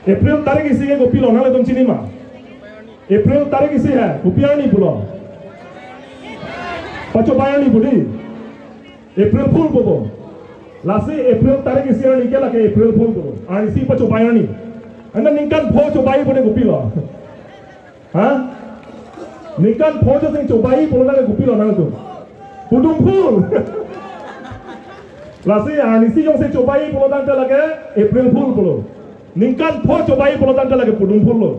April tarik isi ke kopi lo nale tuh sini mah. April tarik isi है kopi ani pulo. Paco bayar ni budi. April full bobo. Lasi April tarik isi ani ke lagi April full bobo. Ani si paco bayar ni. Anda ningkan po cobai boleh kopi lo. Hah? Ningkan po jo sing cobai boleh nale kopi lo nale tuh. Pudung full. Lasi ani si yang sing cobai boleh nale lagi April full bobo. Ningkan po cobai boleh nale lagi pudung full lo.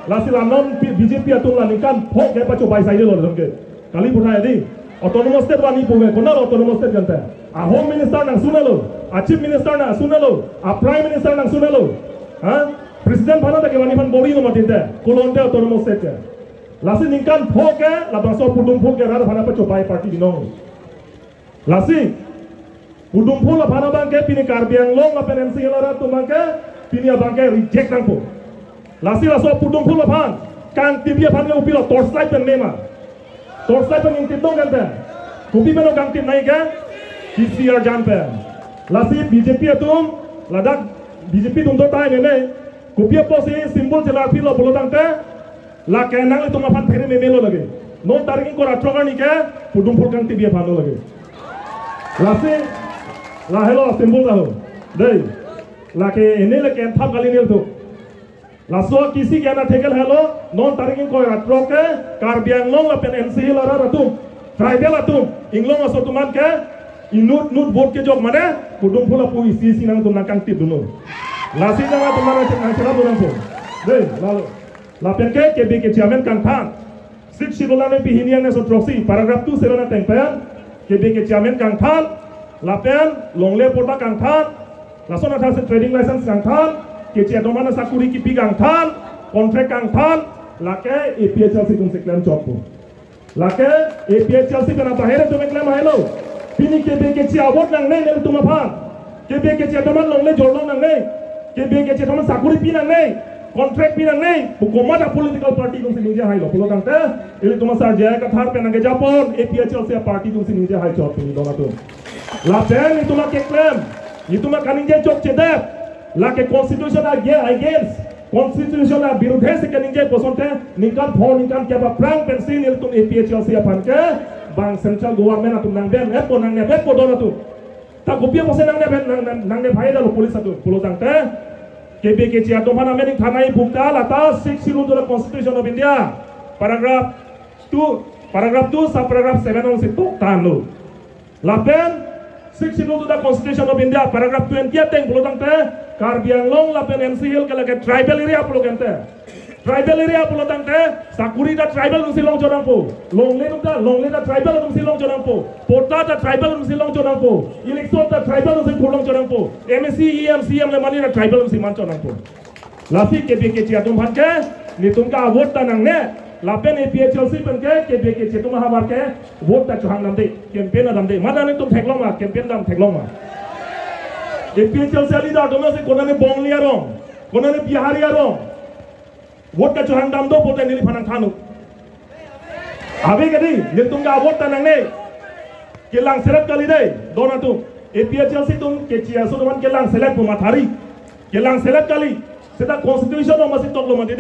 Lasi lanon BJP atung lah ningkan po kayak paco cobai saja lo dong ke. Kali pernah ini autonomous state wani punya, konar autonomous state kan teh. A home minister nang sunah lo, a chief minister nang sunah lo, a prime minister nang sunah lo. Hah? Presiden mana tak kemana pun bori nomor tiga, kolonte autonomous state. Lasi ningkan phoke, labang so pudung phoke rada mana pa cobai party dinong. Lasi pudung phoke la mana bangke pini karbiang long apa NMC lara tu bangke pini abangke reject nangpo. Lasi la so pudung phoke la pan, kan tibia pan ke upilo torchlight pen mema, torchlight pen intip dong kan te, kupi meno gang tip naik ke, PCR jampe. Lasi BJP atum, ladak BJP tum dota ini. Kopiah pos ini simbol jelas pilo bolo tangte, la kenang itu mapan peri memelo lagi. Non tarik ko ratrokan ike, pudung pulkan tibia pano lagi. Lasi, la hello simbol dah. Deh, la ke ini le ken thap kali ni tu. La so kisi ke na tekel hello, non tarik ko ratroke, karbiang long la pen NC la ratum, tribal atum, inglong aso tuman ke, inut vote ke jog mana, pudung pula pu isi nang tu nakang tip dulu. Lasi jangan teman nang cerah dorang pun. Deh, lalu, lapen ke KBK chairman kangthang. Sik sirola ne pihinian ne sotroksi. Paragraf tu serona tengpayan. KBK chairman kangthang. Lapen longle pota kangthang. Lason atas trading license kangthang. KC domana sakuri kipi kangthang. Kontrak kangthang. Lake APHL si tum seklaim choppo. Lake APHL si kana tahere tum seklaim hello. Pini KBK award nang ne ne tum aphan. KBK doman longle jorlong nang ne. KBK teman sakuri pinang nih, kontrak pinang nih, hukumat political party tuh sini aja high lo, pulau tangte, ini tuh masa aja kathar penang ke Japon, APHL se party tuh sini aja high job ini dona tuh. Lapen itu mah keklaim, itu mah kaninja job cedek, lake constitution against, constitution birudhe se kaninja posonte, ningkan phone ningkan kiapa perang pensin itu APHL se panke, bank central government atau nang ben, nang ne bet dona tuh. Tak kopiah posen nang ne bahaya lo polis atau pulau tangte, KBK ciato mana mening thanai bukta atas 6 silundura Constitution of India, paragraf 2, subparagraf 7 on situ tanu. Lapen 6 silundura Constitution of India, paragraf 20 teng pulau tangte, karbiang long lapen NC Hill ke tribal area pulau tangte. Tribal area pulau tangte, sakuri da tribal nung silong jonangpo, longle da tribal nung silong jonangpo, porta da tribal nung silong jonangpo, election da tribal nung silong jonangpo, MSC EMCM le mani da tribal nung siman jonangpo. Lapi KBK ciatum hanke, nitung ka vote tanang ne, lapen APHL si penke KBK ciatum habar ke vote ta chuhang namde, campaign namde, mana nitung teklong ma, campaign dam teklong ma. APHL si alida dono si kona ne bong liarong, kona ne bihari arong. Vote ka chuhang dam do vote nili phanang thanu. Abe kadi nitung ka vote tanang ne, kelang select kali deh, dona tu. APHL si tum keciya so teman kelang select pumathari, kelang select kali. Seda constitution o masih tok lo mati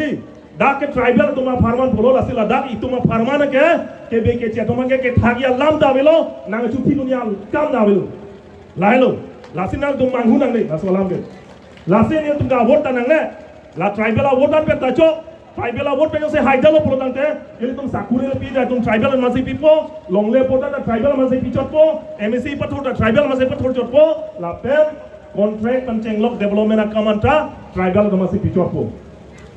dak ke tribal tuma farman bolo lasila dak itu ma farman ke KBK cia tuma ke thagia lam da belo nang chuthi dunia kam da belo lailo lasina tum manghu nang ne lasalam ke lasin ye tum ga vote nang ne la tribal a vote an pe tacho tribal a vote pe se haidalo bolo tang te ele tum sakure pi da tum tribal masih pipo longle pota da tribal masih pichot po MSC pathor da tribal masih pathor chot po la pen contract pencenglok development akamanta tribal to masih pichot po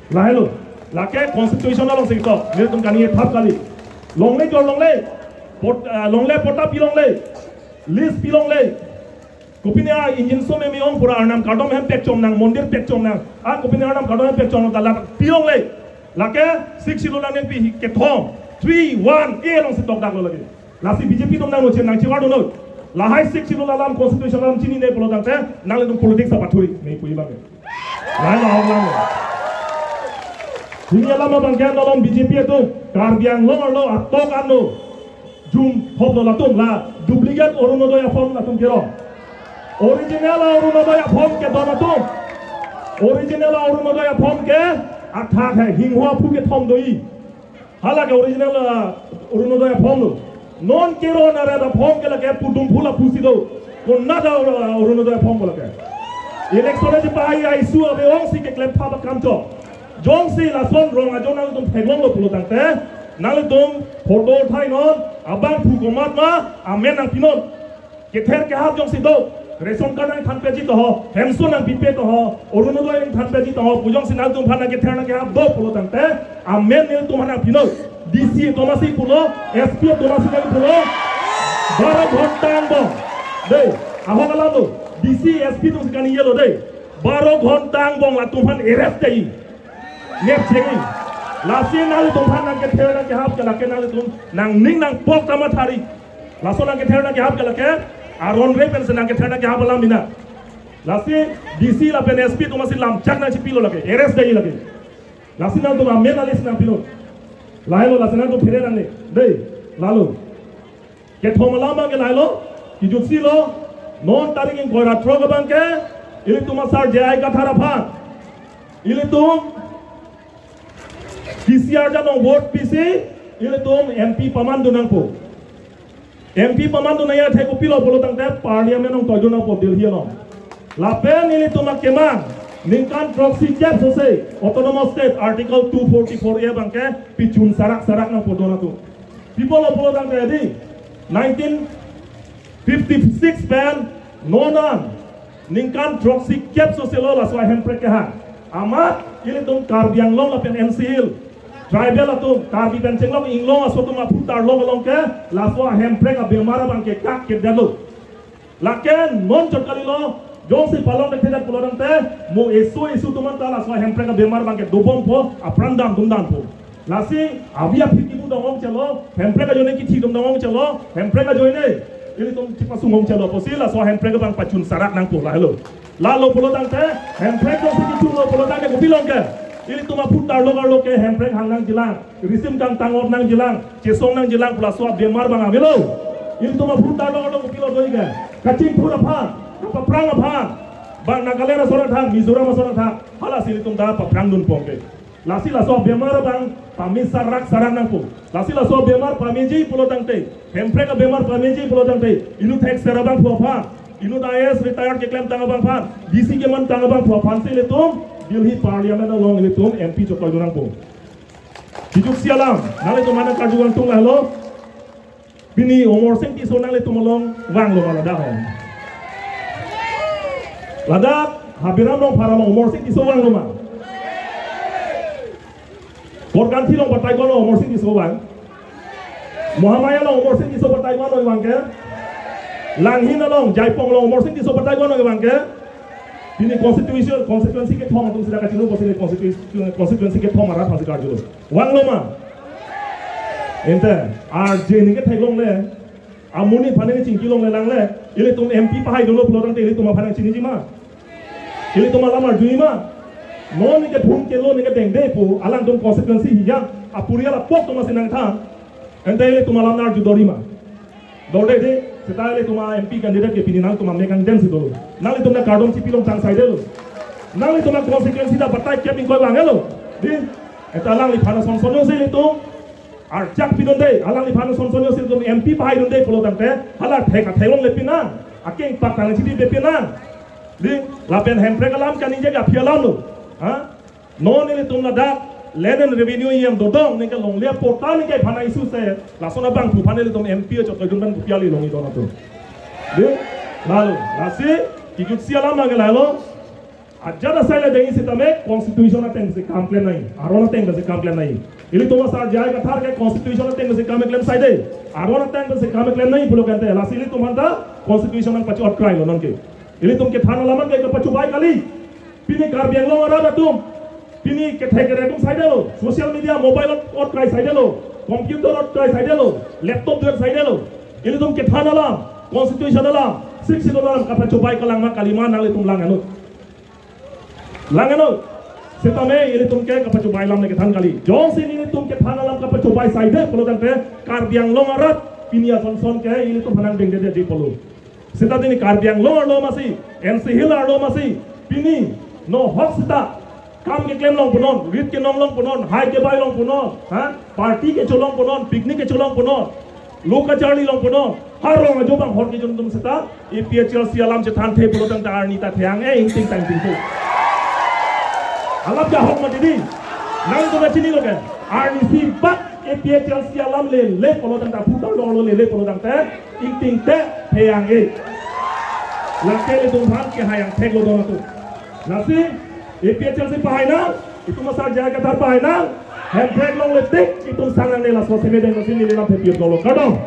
lailo lake constitutional long singto nil tum kani thap kali longle jor longle pota pilongle list pilongle kupinya engine so me ong pura arnam kadom hem pekchom nang mondir pekchom nang a kupinya arnam kadom hem pekchom dala pilongle lake 6 kilo nang pi ke thom 3 1 a long sitok dak lo lagi lasi BJP tum nang no chen nang chiwa do no lahai 6 kilo alam constitution alam chini ne polo tangte nang le tum politics sa pathuri nei pui ba ke lai la hong lam Dunia lama bangkian dalam BJP itu karbiang lo atok anu jum hop lo latung la duplikat Orunodaya form latung kiro original Orunodaya form ke dona tung original Arunodaya form ke athak hai hinghwa phu ke thom doi halake original Arunodaya form lo non kero na ra form ke lake pudum phula phusi do konna da Arunodaya form lake election je pai ai su abe ong si ke klem pha ba kam to jong si la son rong a jong na tum pheglong lo pulo tangte nale tum photo thai non abang phu komat ma amen nang pinon ke ther ke hab jong si do ration card नंग थान पेजी तो हो हेमसो नंग बीपे तो हो अरुणोदय नंग थान पेजी तो हो पुजोंग सिनाल तुम भाना के थेरना के आप दो पुलो तंते आमेन ने तुम्हारा पिनो डीसी तोमासी पुलो एसपी तोमासी का पुलो 12 घंटा अंगो दे आहो गला दो डीसी एसपी तुम सिकानी ये लो दे 12 घंटा अंगो ला तुम्हान अरेस्ट कई नेप चेकिंग लासी नाल तुम भाना के थेरना के आप के लाके नाल तुम नंग निंग नंग पोक तमा थारी लासो नंग के थेरना के आप के लाके Aron re pen senang ke thana ke apa lam bina. Lasi DC la pen SP tu masih lam cak na cipilo lagi. RS dai lagi. Lasi na tu amen alis na pilo. Lailo lasi na tu phire nang le. Dei lalu. Ke thoma lama ke lailo. Ki jutsi lo non tarik in goira troga bang ke. Ili tu masar jai ka thara pha. Ili tu PCR janong vote PC. Ili tu MP paman dunang po. MP paman tu naya thai ko pilo bolo tang te parliament nong tojo na po Delhi no lapen ini tu mak kemang ningkan proxy cap sose autonomous state article 244A bangke pichun sarak na po dona tu people bolo tang te di 1956 ban nonan ningkan proxy cap sose lo la swa handbrake ke ha amat ini tu karbiang long lapen MC Hill tribal atau karbi penceng long inglong aso tu ma putar long long ke laso handbrake a bemara bang ke kak ke dalo laken non chokali lo jong si palong de thedat pulorang te mo isu tu man ta laso handbrake a bemara bang ke dobom po a prandam dumdan po lasi abia phiki bu dong chalo handbrake a jone ki thi dong chalo handbrake a joine ini tum cipa sungong chalo po si laso handbrake bang pachun sarak nang po la hello la lo pulotang te handbrake jong si ki tu lo pulotang ke gubilong ke ini tu ma putar logar lo ke handbrake hang nang jilang risim kang tangor nang jilang cesong nang jilang pula swab bemar bang amelo ini tu ma putar logar lo kilo doi ke kacing pura pha apa prang pha bang Nagaland sora thang Mizoram sora thang hala sili tum da pa prang dun pongke lasi la swab bemar bang pami sarak nang pu lasi la swab bemar pamiji pulo tangte handbrake bemar pamiji pulo tangte inu thek serabang pha inu IAS retired ke claim tangabang pha DC ke man tangabang pha sili tum Delhi Parliament along with them MP Chokoi Dunang po. Hijuk sialam, nale to mana kajuan tung halo. Bini umur sing tiso nale to malong wang lo malada ho. Ladak habiram long para long umur sing tiso wang lo ma. Korganti long partai ko lo umur sing tiso wang. Muhammadiyah long umur sing tiso partai ko lo wang ke. Langhin long Jaipong long umur sing tiso partai ko lo wang ke. Ini konstitusi ke thom tum sida kachilo posile konstitusi ke thom ara phasi karjulo wang lo ma ente ar jeni ke thailong le amuni phane ni chingki long le lang le ile tum MP pahai dolo pulorang te ile tum phane chini ji ma ile tum alamar jui ma no ni ke thum ke lo ni ke deng de pu alang tum konstitusi hiya apuria la pok tum sinang tha ente ile tum alamar judori ma dorde de setale tuma MP candidate ke pini nang tuma mekan dance dolo nang tuma kardom cipilong tang side lo nang tuma consequence da batai ke pin koi bangelo di eta lang li phana sonsonyo se le to ar chak pidon de alang li phana sonsonyo se to MP pai don de polo tangte hala theka thailong le pina akeng pak tang chidi de pina di la pen handbrake alam kan inje ga phialam lo ha no ne le tum la da land and revenue yam dodong ne ka long le portal ne ka phana isu se la sona bang pu phane le tom MP cho ka jun ban piali long i dona to de lalu lasi ki gut siala ma ga lalo ajada sai le dei se tame constitution ateng se complain nai arona teng se complain nai ili toma sar jai ka thar ke constitution ateng se complain sai de arona teng se complain nai pulo kante lasi ili tomanta constitution an pachu otrai lo non ke ili tom ke thana laman ke pachu bai kali pini kar biang lo ara tum Pini ketekere tum side lo, social media, mobile or try side lo, computer or try side lo, laptop or side lo. Ini tum kethana la, constitution la, 60 dollar kapa cobai kalang ma kalima nang tum langano. Langano. Setame ini tum ke kapa cobai lam ne kethan kali. Jong sin ini tum kethana lam kapa cobai side polo tante karbiang long arat pini ason ke ini tum hanang deng de polo. Seta dini karbiang long lo masi, NC Hill lo masi, pini no hosta kam ke claim long punon rit ke nong long punon hai ke bai long punon ha party ke cholong punon picnic ke cholong punon loka charli long punon har long ajo bang hor ke jon dum seta EPHL alam che than the pulo tang ta arni ta thyang ing ting tang ting tu alap ja hok ma didi nang to na chini lo ke arni si bat EPHL alam le pulo tang ta putar lo le pulo tang ta ing ting te thyang e lakte le dum bhan ke hayang thek lo do na tu nasi EPHL si pahay na itu masak jaya katar pahay na handbrake long letik itu sangan nila so semedeng nasi nila pepiyot lolo kadong